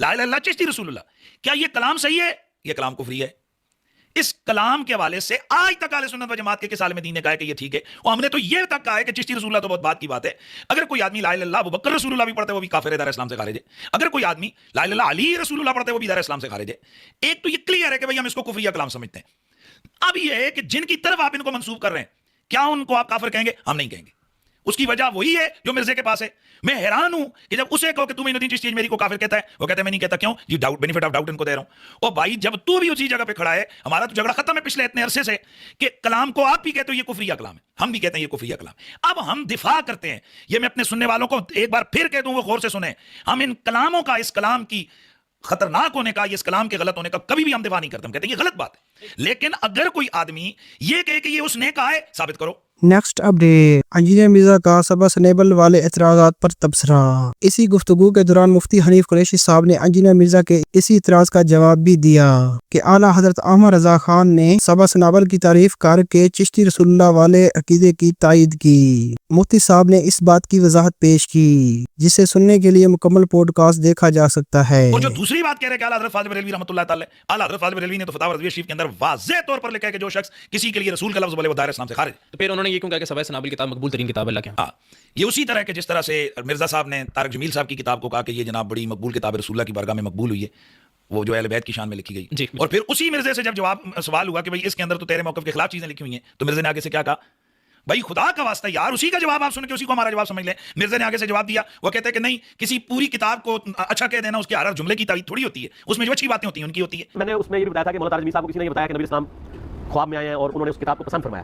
لا الہ الا اللہ چشتی رسول اللہ. کیا یہ کلام صحیح ہے؟ یہ کلام کفری ہے. اس کلام کے حوالے سے آج تک اہل سنت و جماعت کے کس عالم دین نے کہا ہے کہ یہ ٹھیک ہے، اور ہم نے تو یہ تک کہا ہے کہ چشتی رسول اللہ تو بہت بات کی بات ہے. اگر کوئی آدمی لا الہ الا اللہ ابو بکر رسول اللہ بھی پڑھتا ہے وہ بھی کافر ہے، دار اسلام سے خارج ہے. اگر کوئی آدمی لا الہ الا اللہ علی رسول اللہ پڑھتا ہے وہ بھی دار اسلام سے خارج ہے. ایک تو یہ کلیئر ہے کہ بھئی ہم اس کو کفریہ کلام سمجھتے ہیں. اب یہ ہے کہ جن کی طرف آپ ان کو منسوب کر رہے ہیں کیا ان کو آپ کافر کہیں گے؟ ہم نہیں کہیں گے. اس کی وجہ وہی ہے جو مرزے کے پاس ہے. میں حیران ہوں کہ جب اسے کہو کہ تم معین الدین چشتی میری کو کافر کہتا ہے، وہ کہتا ہے میں نہیں کہتا. کیوں؟ جی ڈاؤٹ، بینیفٹ آف ڈاؤٹ ان کو دے رہا ہوں. او بھائی جب تو بھی اسی جگہ پہ کھڑا ہے، ہمارا تو جھگڑا ختم ہے پچھلے اتنے عرصے سے کہ کلام کو آپ بھی کہتے ہو یہ کفریہ کلام ہے، ہم بھی کہتے ہیں یہ کفریہ کلام. اب ہم دفاع کرتے ہیں. یہ میں اپنے سننے والوں کو ایک بار پھر کہہ دوں، وہ غور سے سنیں. ہم ان کلاموں کا، اس کلام کی خطرناک ہونے کا، اس کلام کے غلط ہونے کا کبھی بھی ہم دفاع نہیں کرتے. ہم کہتے ہیں یہ غلط بات ہے. لیکن اگر کوئی آدمی یہ کہے کہ یہ اس نے کہا ہے، ثابت کرو. نیکسٹ اپڈیٹ، انجینئر مرزا کا سبا سنیبل والے اعتراضات پر تبصرہ. اسی گفتگو کے دوران مفتی حنیف قریشی صاحب نے انجینئر مرزا کے اسی اعتراض کا جواب بھی دیا کہ اعلیٰ حضرت احمد رضا خان نے سبا سنیبل کی تعریف کر کے چشتی رسول اللہ والے عقیدے کی تائید کی. مفتی صاحب نے اس بات کی وضاحت پیش کی جسے سننے کے لیے مکمل پوڈ کاسٹ دیکھا جا سکتا ہے. اور جو دوسری بات کہہ رہے کہ اعلیٰ حضرت فاضل بریلوی رحمۃ اللہ تعالی، اعلیٰ حضرت فاضل بریلوی نے تو فتاوی رضویہ شریف کے اندر واضح طور پر لکھا ہے کہ جو شخص کسی کے لیے رسول کا لفظ بولے وہ دائرہ اسلام سے خارج. تو پھر انہوں نے یہ کیوں کہا کہ سبا سنابل کتاب مقبول ترین کتاب ہے اللہ کے ہاں؟ یہ اسی طرح کہ جس طرح سے مرزا صاحب نے طارق جمیل صاحب کی کتاب کو کہا کہ یہ جناب بڑی مقبول کتاب رسول اللہ کی بارگاہ میں مقبول ہوئی ہے، وہ جو اہل بیت کی شان میں لکھی گئی. جی. اور پھر اسی مرزے سے جب سوال ہوا کہ بھئی اس کے اندر تو تیرے موقف کے خلاف چیزیں لکھی ہوئی ہیں، تو مرزے نے آگے سے کیا کہا؟ بھائی خدا کا واسطہ یار اسی کا جواب آپ سن کے اسی کو ہمارا جواب سمجھ لیں. مرزا نے آگے سے جواب دیا، وہ کہتے ہیں کہ نہیں، کسی پوری کتاب کو اچھا کہہ دینا اس کے ہر جملے کی تعریف تھوڑی ہوتی ہے، اس میں جو اچھی باتیں ہوتی ہیں ان کی ہوتی ہے. میں نے اس میں یہ بھی بتایا تھا کہ مولانا طارق جمیل صاحب کو کسی نے یہ بتایا کہ نبی اسلام خواب میں آئے ہیں اور انہوں نے اس کتاب کو پسند فرمایا.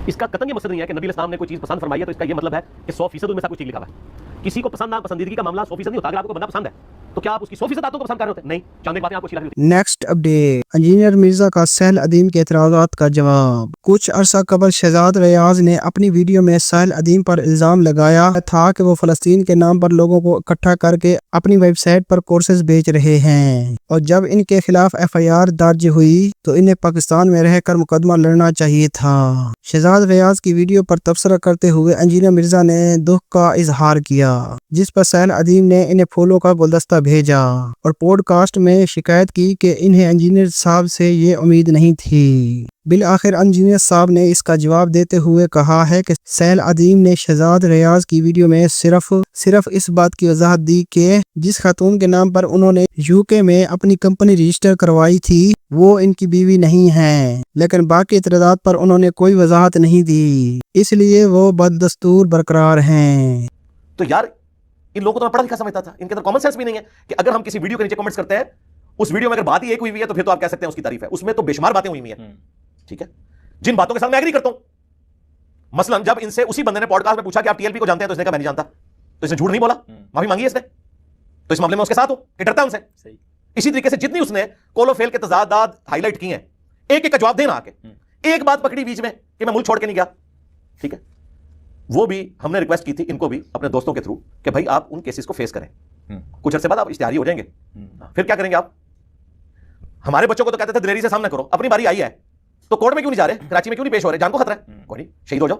اس کا قطعاً یہ مقصد نہیں ہے کہ نبی اسلام نے کوئی چیز پسند فرمائی ہے تو اس کا یہ مطلب ہے کہ 100% ان میں سب کچھ ٹھیک لکھا ہوا ہے. کسی کو پسند ناپسندیدگی کا معاملہ 100% نہیں ہوتا. اگر آپ کو بندہ پسند ہے تو کیا آپ اس کی 100% باتوں کو پسند کر رہے ہوتے؟ نہیں، چاند ایک باتیں آپ کو اچھی لگ رہی ہوتی. نیکسٹ اپڈیٹ، انجینئر مرزا کا سہل عدیم کے اعتراضات کا جواب. کچھ عرصہ قبل شہزاد ریاض نے اپنی ویڈیو میں سہل عدیم پر الزام لگایا تھا کہ وہ فلسطین کے نام پر لوگوں کو اکٹھا کر کے اپنی ویب سائٹ پر کورسز بیچ رہے ہیں، اور جب ان کے خلاف FIR درج ہوئی تو انہیں پاکستان میں رہ کر مقدمہ لڑنا چاہیے تھا. شہزاد ریاض کی ویڈیو پر تبصرہ کرتے ہوئے انجینئر مرزا نے دکھ کا اظہار کیا، جس پر سہل عدیم نے انہیں پھولوں کا گلدستہ بھیجا اور پوڈ کاسٹ میں شکایت کی کہ انہیں انجینئر صاحب سے یہ امید نہیں تھی. بالآخر انجینئر صاحب نے اس کا جواب دیتے ہوئے کہا ہے کہ سہل عدیم نے شہزاد ریاض کی ویڈیو میں صرف اس بات کی وضاحت دی کہ جس خاتون کے نام پر انہوں نے UK میں اپنی کمپنی رجسٹر کروائی تھی وہ ان کی بیوی نہیں ہے، لیکن باقی اعتراضات پر انہوں نے کوئی وضاحت نہیں دی، اس لیے وہ بددستور برقرار ہیں. تو یار ان لوگوں کو تو میں پڑھا لکھا سمجھتا تھا، ان کے اندر کامن سینس بھی نہیں ہے کہ اگر ہم کسی ویڈیو کے نیچے کمنٹس کرتے ہیں، اس ویڈیو میں اگر بات ہی ایک ہوئی ہوئی ہے تو پھر تو آپ کہہ سکتے ہیں اس کی تعریف ہے. اس میں تو بے شمار باتیں ہوئی ہوئی ہیں، ٹھیک ہے، جن باتوں کے ساتھ میں ایگری کرتا ہوں. مثلا جب ان سے اسی بندے نے پوڈ کاسٹ میں پوچھا کہ آپ TLP کو جانتے ہیں تو اس نے کہا میں نہیں جانتا، تو اس نے جھوٹ نہیں بولا، معافی مانگی ہے اس نے، تو اس معاملے میں اس کے ساتھ ہو کہ ڈرتا ہے ان سے. اسی طریقے سے جتنی اس نے کول و فیل کے تضادات ہائی لائٹ کی ہیں، ایک ایک کا جواب دینا آ کے، ایک بات پکڑی بیچ میں کہ میں ملک چھوڑ کے نہیں گیا، ٹھیک ہے، وہ بھی ہم نے ریکویسٹ کی تھی ان کو بھی اپنے دوستوں کے تھرو کہ بھائی آپ ان کیسز کو فیس کریں. کچھ عرصے بعد آپ اشتہاری ہو جائیں گے، پھر کیا کریں گے آپ؟ ہمارے بچوں کو تو کہتے تھے دلیری سے سامنا کرو، اپنی باری آئی ہے تو کورٹ میں کیوں نہیں جا رہے، کراچی میں کیوں نہیں پیش ہو رہے، جان کو خطرہ ہے، کوئی نہیں شہید ہو جاؤ.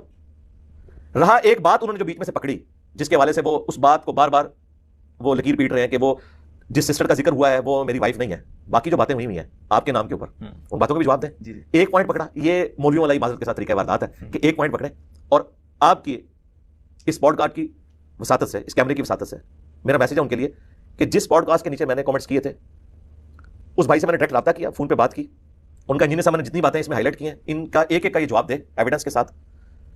رہا ایک بات انہوں نے جو بیچ میں سے پکڑی جس کے حوالے سے وہ اس بات کو بار بار وہ لکیر پیٹ رہے ہیں کہ وہ جس سسٹر کا ذکر ہوا ہے وہ میری وائف نہیں ہے، باقی جو باتیں ہوئی ہوئی ہیں آپ کے نام کے اوپر ان باتوں کو بھی جواب دیں. ایک پوائنٹ پکڑا، یہ مولویوں والا عبادت کے ساتھ طریقہ واردات ہے کہ ایک پوائنٹ پکڑے اور آپ کی اس پوڈ کاسٹ کی وساطت سے، اس کیمرے کی وساطت سے میرا میسج ہے ان کے لیے کہ جس پوڈ کاسٹ کے نیچے میں نے کمنٹس کیے تھے اس بھائی سے میں نے ڈائریکٹ رابطہ کیا، فون پہ بات کی، ان کا انجینئر صاحب نے جتنی باتیں اس میں ہائی لائٹ کی ہیں ان کا ایک ایک کا یہ جواب دے ایویڈنس کے ساتھ.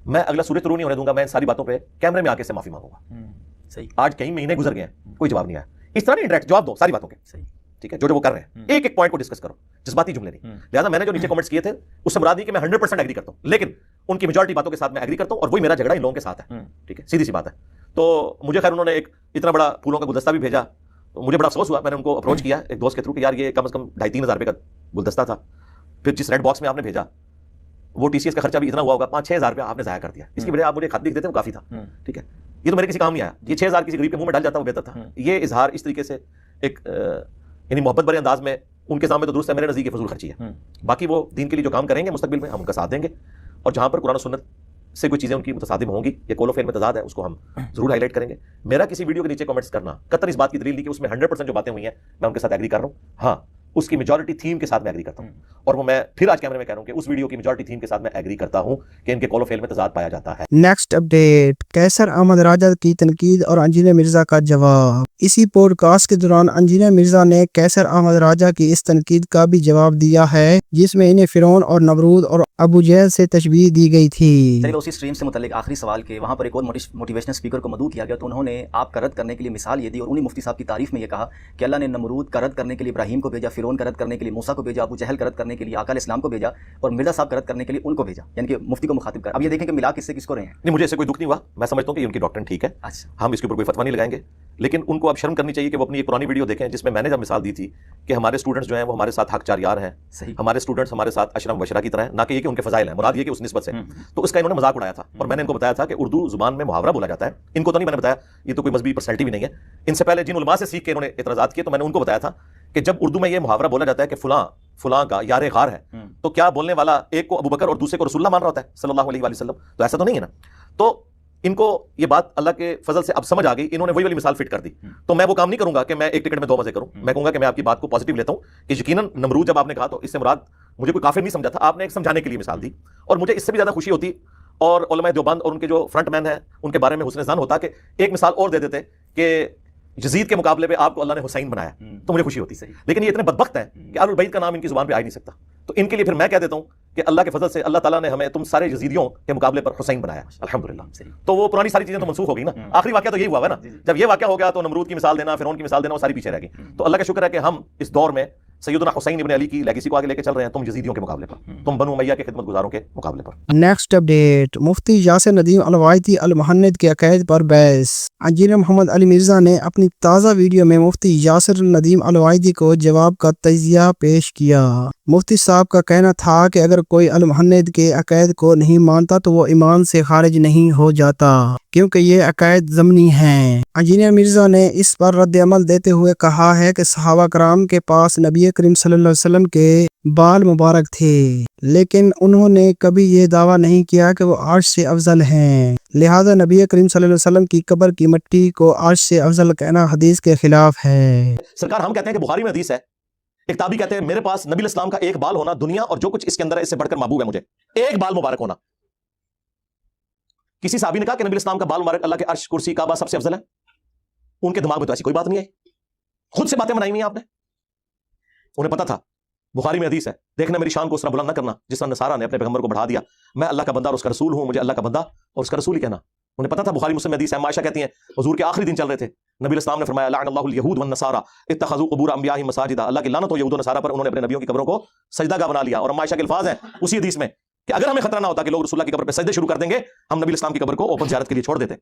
میں اگلا سورج طلوع نہیں ہونے دوں گا، میں ان ساری باتوں پہ کیمرے میں آ کے سے معافی مانگوں گا. صحیح. آج کئی مہینے گزر گئے ہیں کوئی جواب نہیں آیا. اس طرح نہیں ڈائریکٹ جواب دو ساری باتوں کے، صحیح، ٹھیک ہے، جو وہ کر رہے ہیں ایک ایک پوائنٹ کو ڈسکس کرو، جذباتی جملے نہیں. لہٰذا میں نے جو نیچے کمنٹس کیے تھے اس سے مراد نہیں کہ میں 100% ایگری کرتا ہوں، لیکن ان کی میجورٹی باتوں کے ساتھ میں ایگری کرتا ہوں اور وہی میرا جھگڑا ان لوگوں کے ساتھ ہے، ٹھیک ہے، سیدھی سی بات ہے. تو مجھے خیر انہوں نے ایک اتنا بڑا پھولوں کا گلدستہ بھی بھیجا، تو مجھے بڑا افسوس ہوا. میں نے ان کو اپروچ کیا ایک دوست کے تھرو کہ یار یہ کم از کم 2,500-3,000 روپے کا گلدستہ تھا، پھر جس ریڈ باکس میں آپ نے بھیجا وہ TCS کا خرچہ بھی اتنا ہوا ہوگا، 5-6 ہزار روپیہ آپ نے ضائع کر دیا. اس کی وجہ آپ مجھے خط لکھ دیتے وہ کافی تھا، ٹھیک ہے، یہ تو میرے کسی کام نہیں آیا. یہ 6,000 کسی غریب کے منہ میں ڈال جاتا وہ بہتر تھا. یہ اظہار اس طریقے سے ایک یعنی محبت بھرے انداز میں ان کے سامنے تو درست ہے، میرے نزدیک فضول خرچی ہے. باقی وہ دین کے لیے جو کام کریں گے مستقبل میں ہم ان کا ساتھ دیں گے، اور جہاں پر قرآن و سنت سے کوئی چیزیں ان کی متصادم ہوں گی یا کول و فعل میں تضاد ہے، اس کو ہم ضرور ہائی لائٹ کریں گے. میرا کسی ویڈیو کے نیچے کمنٹس کرنا قطر اس بات کی دلیل نہیں کہ اس میں 100% جو باتیں ہوئی ہیں میں ان کے ساتھ ایگری کر رہا ہوں. ہاں اس کی میجورٹی تھیم کے ساتھ میں ایگری کرتا ہوں، اور وہ میں پھر آج کیمرے میں کہہ رہا ہوں کہ اس ویڈیو کی میجورٹی تھیم کے ساتھ میں ایگری کرتا ہوں کہ ان کے کول و فعل میں تضاد پایا جاتا ہے. نیکسٹ اپڈیٹ، قیصر احمد راجہ کی تنقید اور انجینئر مرزا کا جواب. اسی پوڈ کاسٹ کے دوران انجینئر مرزا نے قیصر احمد راجہ کی اس تنقید کا بھی جواب دیا ہے جس میں انہیں فرعون اور نمرود اور ابو جہل سے تشبیہ دی گئی تھی. چلیے اسی اسٹریم سے متعلق آخری سوال کے وہاں پر ایک اور موٹیویشنل اسپیکر کو مدعو کیا گیا تو انہوں نے آپ کا رد کرنے کے لیے مثال یہ دی اور انہی مفتی صاحب کی تعریف میں یہ کہا کہ اللہ نے نمرود کا رد کرنے کے لیے ابراہیم کو بھیجا، فرعون کا رد کرنے کے لیے موسیٰ کو بھیجا، ابو جہل کا رد کرنے کے لیے آقا علیہ السلام کو بھیجا اور مرزا صاحب کا رد کرنے کے لیے ان کو بھیجا، یعنی کہ مفتی کو مخاطب کر. اب یہ دیکھیں کہ ملا کس سے کس کو رہے ہیں. نہیں، مجھے اسے کوئی دکھ نہیں ہوا، میں سمجھتا ہوں کہ ان کی ڈاکٹرن ٹھیک ہے، اچھا ہم اس کے اوپر کوئی فتویٰ نہیں لگائیں گے، لیکن ان کو اب شرم کرنی چاہیے کہ وہ اپنی ایک پرانی ویڈیو دیکھیں جس میں نے جب مثال دی تھی کہ ہمارے اسٹوڈنٹس جو ہیں وہ ہمارے ساتھ حق چار یار ہیں، صحیح. ہمارے اسٹوڈنٹس ہمارے ساتھ اشرم وشرا کی طرح ہیں، نہ کہ یہ کہ ان کے فضائل ہیں، مراد یہ کہ اس نسبت سے. تو اس کا انہوں نے مذاق اڑایا تھا اور میں نے ان کو بتایا تھا کہ اردو زبان میں محاورہ بولا جاتا ہے. ان کو تو نہیں میں نے بتایا، یہ تو کوئی مذہبی پرسنالٹی بھی نہیں ہے. ان سے پہلے جن علماء سے سیکھ کے انہوں نے اعتراضات کیے تو میں نے ان کو بتایا تھا کہ جب اردو میں یہ محاورہ بولا جاتا ہے کہ فلاں فلاں کا یار غار ہے، تو کیا بولنے والا ایک کو ابو بکر اور دوسرے کو رسول اللہ مان رہا ہوتا ہے صلی اللہ علیہ وآلہ وسلم؟ تو ایسا تو نہیں ہے نا. تو ان کو یہ بات اللہ کے فضل سے اب سمجھ آ گئی، انہوں نے وہی والی مثال فٹ کر دی. تو میں وہ کام نہیں کروں گا کہ میں ایک ٹکٹ میں دو مزے کروں. میں کہوں گا کہ میں آپ کی بات کو پازیٹیو لیتا ہوں کہ یقیناً نمرود جب آپ نے کہا تو اس سے مراد مجھے کوئی کافر نہیں سمجھا تھا، آپ نے ایک سمجھانے کے لیے مثال دی، اور مجھے اس سے بھی زیادہ خوشی ہوتی اور علماء دیوبند اور ان کے جو فرنٹ مین ہیں ان کے بارے میں حسن ظن ہوتا کہ ایک مثال اور دے دیتے کہ یزید کے مقابلے پہ آپ کو اللہ نے حسین بنایا، تو مجھے خوشی ہوتی. لیکن یہ اتنے بدبخت ہیں کہ اہل البیت کا نام ان کی زبان پہ آ ہی نہیں سکتا. تو ان کے لیے پھر میں کہہ دیتا ہوں کہ اللہ کے فضل سے اللہ تعالیٰ نے ہمیں تم سارے یزیدیوں کے مقابلے پر حسین بنایا الحمدللہ. تو وہ پرانی ساری چیزیں تو منسوخ ہو گئی نا. آخری واقعہ تو یہی ہوا ہے نا. جب یہ واقعہ ہو گیا تو نمرود کی مثال دینا، فرعون کی مثال دینا، وہ ساری پیچھے رہ گئی. تو اللہ کا شکر ہے کہ ہم اس دور میں سیدنا حسین ابن علی کی لیگیسی کو آگے لے کے چل رہے ہیں. تم یزیدیوں کے مقابلے پر، تم بنو امیہ کے خدمت گزاروں کے مقابلے پر. نیکسٹ اپڈیٹ، مفتی یاسر ندیم الوائتی المہند کے عقائد پر بحث. انجینئر محمد علی مرزا نے اپنی تازہ ویڈیو میں مفتی یاسر ندیم الوائتی کو جواب کا تجزیہ پیش کیا. مفتی صاحب کا کہنا تھا کہ اگر کوئی المہند کے عقائد کو نہیں مانتا تو وہ ایمان سے خارج نہیں ہو جاتا کیونکہ یہ عقائد ضمنی ہیں. انجینئر مرزا نے اس پر رد عمل دیتے ہوئے کہا ہے کہ صحابہ کرام کے پاس نبی کریم صلی اللہ علیہ وسلم کے بال مبارک تھے، لیکن انہوں نے کبھی یہ دعویٰ نہیں کیا کہ وہ عرش سے افضل ہیں. لہذا نبی کریم صلی اللہ علیہ وسلم کی قبر کی مٹی کو عرش سے افضل کہنا حدیث کے خلاف ہے. سرکار ہم کہتے ہیں کہ بخاری میں حدیث ہے، ایک تابعی کہتے ہیں میرے پاس نبی اسلام کا ایک بال ہونا دنیا اور جو کچھ اس کے اندر ہے اس سے بڑھ کر محبوب ہے مجھے. ایک بال مبارک ہونا. کسی صحابی نے کہا کہ نبی اسلام کا بال مبارک اللہ کے عرش کرسی کعبہ سب سے افضل ہے. ان کے دماغ میں تو ایسی کوئی بات نہیں ہے، خود سے باتیں بنائی ہوئی ہیں آپ نے. انہیں پتا تھا بخاری میں حدیث ہے، دیکھنا میری شان کو اس طرح بلند نہ کرنا جس طرح نصارہ نے اپنے پیغمبر کو بڑھا دیا. میں اللہ کا بندہ اور اس کا رسول ہوں، مجھے اللہ کا بندہ اور اس کا رسول ہی کہنا. انہیں پتا تھا بخاری مسلم میں حدیث ہے. عائشہ کہتی ہیں حضور کے آخری دن چل رہے تھے، نبی اسلام نے فرمایا لعن اللہ الیہود والنصارى اتخذوا قبور انبیائہم مساجدا. اللہ کی لعنت ہو یہود و نصارہ پر، انہوں نے اپنے نبیوں کی قبروں کو سجدہ گاہ بنا لیا. اور عائشہ کے الفاظ ہیں اسی حدیث میں کہ اگر ہمیں خطرہ نہ ہوتا کہ لوگ رسول اللہ کی قبر پہ سجدے شروع کر دیں گے، ہم نبی اسلام کی قبر کو اوپن زیارت کے لیے چھوڑ دیتے.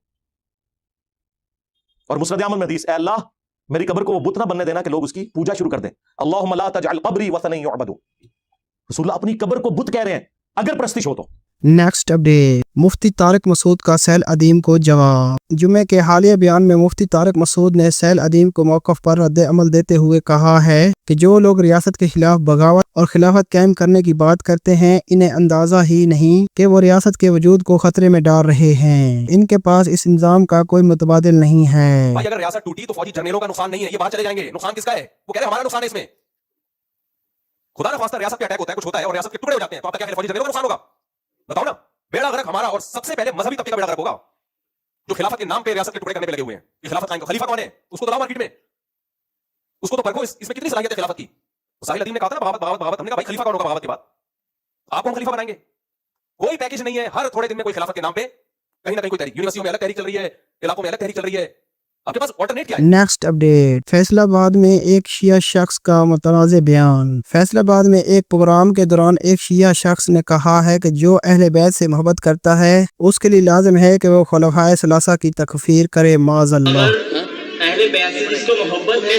اور مسند احمد میں حدیث، اے اللہ میری قبر کو وہ بت نہ بننے دینا کہ لوگ اس کی پوجا شروع کر دیں. اللہم لا تجعل قبری وثنا یعبد. رسول اللہ اپنی قبر کو بت کہہ رہے ہیں اگر پرستش ہو تو. نیکسٹ اپڈیٹ، مفتی طارق مسعود کا سیل عدیم کو جواب. جمعے کے حالیہ بیان میں مفتی طارق مسعود نے سیل عدیم کو موقف پر رد عمل دیتے ہوئے کہا ہے کہ جو لوگ ریاست کے خلاف بغاوت اور خلافت قائم کرنے کی بات کرتے ہیں انہیں اندازہ ہی نہیں کہ وہ ریاست کے وجود کو خطرے میں ڈال رہے ہیں. ان کے پاس اس نظام کا کوئی متبادل نہیں ہے. بھائی اگر ریاست ٹوٹی تو فوجی جنرلوں کا نقصان نہیں ہے، یہ باہر چلے جائیں گے. نقصان کس کا ہے؟ وہ کہہ رہے ہیں ہمارا نقصان ہے اس میں. خدا نہ خواستہ ریاست پہ اٹیک ہوتا ہے، کچھ ہوتا ہے اور ریاست کے ٹکڑے ہو جاتے ہیں، تو آپ کا کیا خیال ہے فوجی جنرلوں کا نقصان ہوگا؟ بتاؤ نا. بیڑا غرق ہمارا اور سب سے پہلے مذہبی طبقے کا بیڑا غرق ہوگا جو خلافت کے نام پہ ریاست کے ٹکڑے کرنے پہ لگے ہوئے ہیں. یہ خلافت قائم خلیفہ کون ہے؟ اس کو تو لاؤ مارکیٹ میں، اس کو تو پرکھو اس میں کتنی صلاحیت ہے خلافت کی. ساحل الدین نے کہا تھا نا بغاوت بغاوت بغاوت. ہم نے کہا بھائی خلیفہ کون ہوگا بغاوت کے بعد؟ آپ کو ہم خلیفہ بنائیں گے. کوئی پیکیج نہیں ہے. ہر تھوڑے دن میں کوئی خلافت کے نام پہ کہیں نہ کہیں کوئی تحریک، یونیورسٹیوں میں الگ تحریک چل رہی ہے، علاقوں میں الگ تحریک چل رہی ہے. آپ کے پاس آلٹرنیٹ کیا ہے؟ نیکسٹ اپڈیٹ، فیصل آباد میں ایک شیعہ شخص کا متنازع بیان. فیصل آباد میں ایک پروگرام کے دوران ایک شیعہ شخص نے کہا ہے کہ جو اہل بیت سے محبت کرتا ہے اس کے لیے لازم ہے کہ وہ خلفائے ثلاثہ کی تکفیر کرے معاذ اللہ. اہل بیت سے جس کو محبت ہے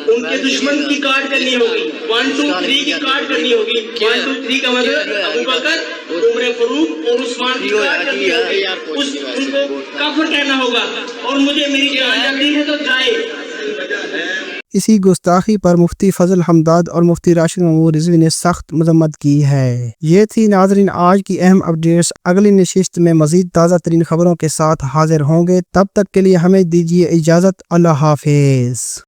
ان کے دشمن کی کاٹ کرنی ہوگی. 1 2 3 کی کاٹ کرنی ہوگی. 1 2 3 کا مطلب ابو بکر، عمر فاروق اور عثمان کی کاٹ کرنی ہوگی. ان کو کافر کہنا ہوگا. اور مجھے میری جان جاتی ہے تو جائے. اسی گستاخی پر مفتی فضل حمداد اور مفتی راشد محمود رضوی نے سخت مذمت کی ہے۔ یہ تھی ناظرین آج کی اہم اپڈیٹس۔ اگلی نشست میں مزید تازہ ترین خبروں کے ساتھ حاضر ہوں گے، تب تک کے لیے ہمیں دیجیے اجازت۔ اللہ حافظ۔